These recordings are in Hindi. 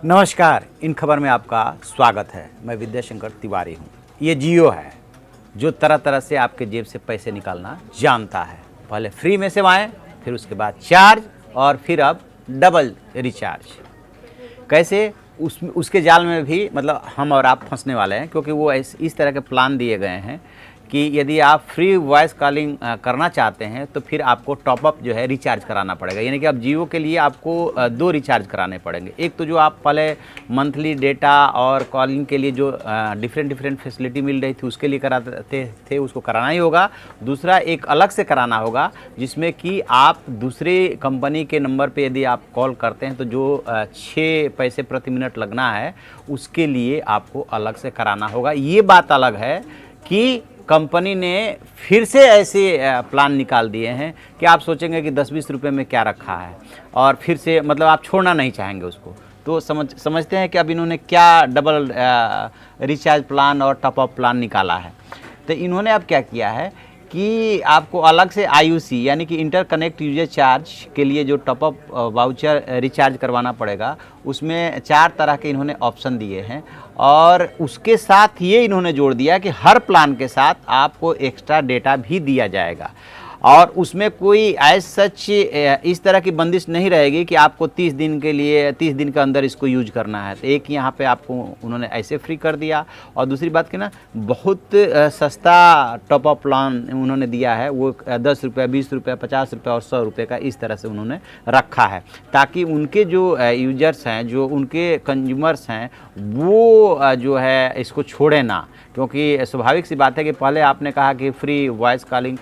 नमस्कार, इन खबर में आपका स्वागत है। मैं विद्याशंकर तिवारी हूँ। ये जियो है जो तरह तरह से आपके जेब से पैसे निकालना जानता है। पहले फ्री में सेवाएं, फिर उसके बाद चार्ज और फिर अब डबल रिचार्ज। कैसे उसके जाल में भी मतलब हम और आप फंसने वाले हैं, क्योंकि वो इस तरह के प्लान दिए गए हैं कि यदि आप फ्री वॉइस कॉलिंग करना चाहते हैं तो फिर आपको टॉपअप जो है रिचार्ज कराना पड़ेगा। यानी कि अब जियो के लिए आपको दो रिचार्ज कराने पड़ेंगे। एक तो जो आप पहले मंथली डेटा और कॉलिंग के लिए जो डिफरेंट फैसिलिटी मिल रही थी उसके लिए कराते थे, उसको कराना ही होगा। दूसरा एक अलग से कराना होगा जिसमें कि आप दूसरे कंपनी के नंबर पे यदि आप कॉल करते हैं तो जो 6 पैसे प्रति मिनट लगना है उसके लिए आपको अलग से कराना होगा। ये बात अलग है कि कंपनी ने फिर से ऐसे प्लान निकाल दिए हैं कि आप सोचेंगे कि 10-20 रुपये में क्या रखा है और फिर से मतलब आप छोड़ना नहीं चाहेंगे उसको। तो समझते हैं कि अब इन्होंने क्या डबल रिचार्ज प्लान और टॉपअप प्लान निकाला है। तो इन्होंने अब क्या किया है कि आपको अलग से IUC यानी कि इंटरकनेक्ट यूजर चार्ज के लिए जो टॉपअप वाउचर रिचार्ज करवाना पड़ेगा, उसमें 4 तरह के इन्होंने ऑप्शन दिए हैं। और उसके साथ ये इन्होंने जोड़ दिया कि हर प्लान के साथ आपको एक्स्ट्रा डेटा भी दिया जाएगा। और उसमें कोई एज सच इस तरह की बंदिश नहीं रहेगी कि आपको 30 दिन के अंदर इसको यूज करना है। तो एक यहाँ पे आपको उन्होंने ऐसे फ्री कर दिया। और दूसरी बात कि ना, बहुत सस्ता टॉपअप प्लान उन्होंने दिया है। वो 10 रुपये, 20 रुपये, 50 रुपये और 100 रुपये का इस तरह से उन्होंने रखा है, ताकि उनके जो यूजर्स हैं, जो उनके कंज्यूमर्स हैं, वो जो है इसको छोड़े ना। क्योंकि स्वाभाविक सी बात है कि पहले आपने कहा कि फ्री वॉइस कॉलिंग,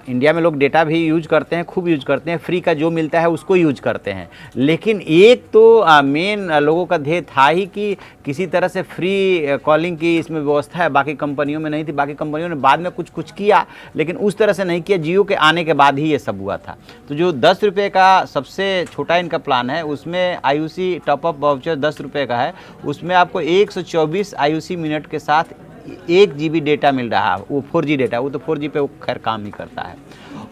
इंडिया में लोग डेटा भी यूज करते हैं, खूब यूज करते हैं, फ्री का जो मिलता है उसको यूज करते हैं। लेकिन एक तो मेन लोगों का ध्येय था ही कि किसी तरह से फ्री कॉलिंग की इसमें व्यवस्था है, बाकी कंपनियों में नहीं थी। बाकी कंपनियों ने बाद में कुछ किया, लेकिन उस तरह से नहीं किया। जियो के आने के बाद ही ये सब हुआ था। तो जो 10 रुपये का सबसे छोटा इनका प्लान है, उसमें IUC टॉपअप वाउचर 10 रुपये का है। उसमें आपको 124 IUC मिनट के साथ 1 GB डेटा मिल रहा है। वो 4G डेटा, वो तो 4G पे वो खैर काम ही करता है।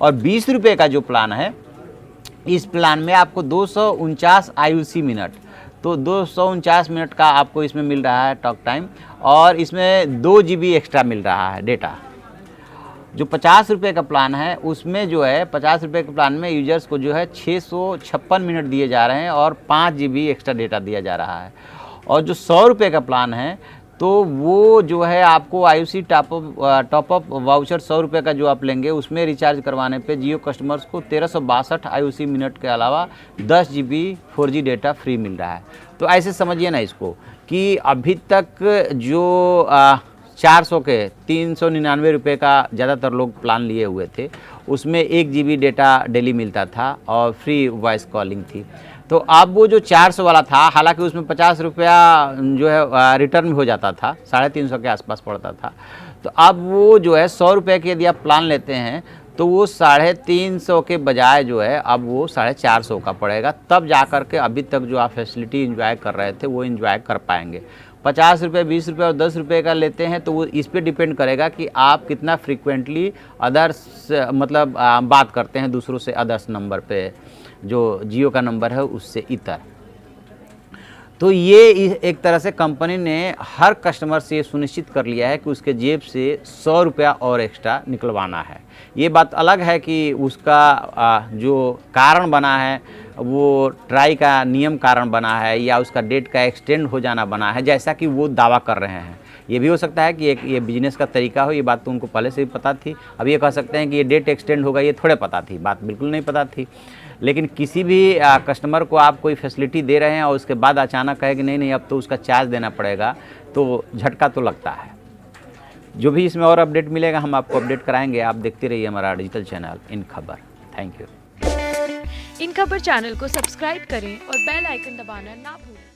और 20 रुपये का जो प्लान है, इस प्लान में आपको 249 IUC मिनट, तो 249 मिनट का आपको इसमें मिल रहा है टॉक टाइम। और इसमें 2 GB एक्स्ट्रा मिल रहा है डेटा। जो 50 रुपये का प्लान है, उसमें जो है 50 रुपये के प्लान में यूजर्स को जो है 656 मिनट दिए जा रहे हैं और 5 GB एक्स्ट्रा डेटा दिया जा रहा है। और जो 100 रुपये का प्लान है, तो वो जो है आपको IUC टॉपअप वाउचर 100 रुपये का जो आप लेंगे, उसमें रिचार्ज करवाने पे जियो कस्टमर्स को 1362 IUC मिनट के अलावा 10 GB 4G डेटा फ्री मिल रहा है। तो ऐसे समझिए ना इसको कि अभी तक जो 400 के 399 रुपये का ज़्यादातर लोग प्लान लिए हुए थे, उसमें 1 GB डेटा डेली मिलता था और फ्री वॉइस कॉलिंग थी। तो अब वो जो 400 वाला था, हालांकि उसमें 50 रुपया जो है रिटर्न हो जाता था, 350 के आसपास पड़ता था। तो अब वो जो है 100 रुपये के यदि आप प्लान लेते हैं तो वो 350 के बजाय जो है अब वो 450 का पड़ेगा। तब जा कर के अभी तक जो आप फैसिलिटी एंजॉय कर रहे थे वो एंजॉय कर पाएंगे। 50 रुपये, 20 रुपये और 10 रुपये का लेते हैं तो वो इस पे डिपेंड करेगा कि आप कितना फ्रीक्वेंटली अदर्स मतलब बात करते हैं दूसरों से, अदर्स नंबर पे, जो जियो का नंबर है उससे इतर। तो ये एक तरह से कंपनी ने हर कस्टमर से ये सुनिश्चित कर लिया है कि उसके जेब से 100 रुपया और एक्स्ट्रा निकलवाना है। ये बात अलग है कि उसका जो कारण बना है वो ट्राई का नियम कारण बना है या उसका डेट का एक्सटेंड हो जाना बना है, जैसा कि वो दावा कर रहे हैं। ये भी हो सकता है कि ये बिजनेस का तरीका हो। ये बात तो उनको पहले से ही पता थी। अब ये कह सकते हैं कि ये डेट एक्सटेंड होगा, ये थोड़े पता थी, बात बिल्कुल नहीं पता थी। लेकिन किसी भी कस्टमर को आप कोई फैसिलिटी दे रहे हैं और उसके बाद अचानक कहे कि नहीं अब तो उसका चार्ज देना पड़ेगा, तो झटका तो लगता है। जो भी इसमें और अपडेट मिलेगा हम आपको अपडेट कराएंगे। आप देखते रहिए हमारा डिजिटल चैनल इन खबर। Thank you. इन खबर चैनल को सब्सक्राइब करें और बेल आइकन दबाना ना भूलें।